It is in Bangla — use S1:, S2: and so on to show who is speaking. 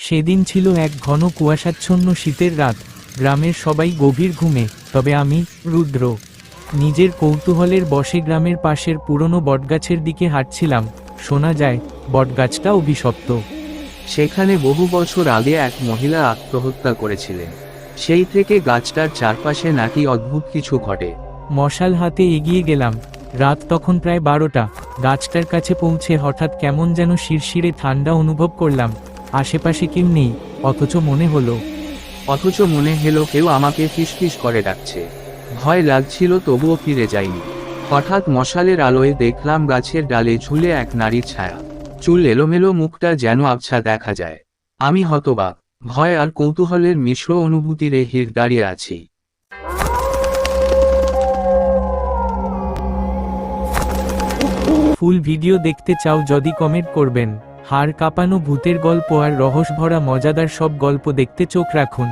S1: সেদিন ছিল এক ঘন কুয়াশাচ্ছন্ন শীতের রাত। গ্রামের সবাই গভীর ঘুমে, তবে আমি, রুদ্র, নিজের কৌতূহলের বশে গ্রামের পাশের পুরনো বটগাছের দিকে হাঁটছিলাম। শোনা যায়, বটগাছটা অভিশপ্ত।
S2: সেখানে বহু বছর আগে এক মহিলা আত্মহত্যা করেছিলেন। সেই থেকে গাছটার চারপাশে নাকি অদ্ভুত কিছু ঘটে।
S1: মশাল হাতে এগিয়ে গেলাম। রাত তখন প্রায় 12টা। গাছটার কাছে পৌঁছে হঠাৎ কেমন যেন শিরশিরে ঠান্ডা অনুভব করলাম। আশেপাশে কেউ নেই, অথচ মনে হলো
S2: কেউ আমাকে ফিসফিস করে ডাকছে। ভয় লাগছিল, তবুও ফিরে যাইনি। হঠাৎ মশালের আলোয় দেখলাম গাছের ডালে ঝুলে এক নারীর ছায়া। চুল এলোমেলো, মুখটা যেন আবছা দেখা যায়। আমি হতবাক, ভয় আর কৌতূহলের মিশ্র অনুভূতিরে হিড় দাঁড়িয়ে আছি।
S1: ফুল ভিডিও দেখতে চাও যদি কমেন্ট করবেন। হাড় কাঁপানো ভূতের গল্প আর রহস্যভরা মজাদার সব গল্প দেখতে চোখ রাখুন।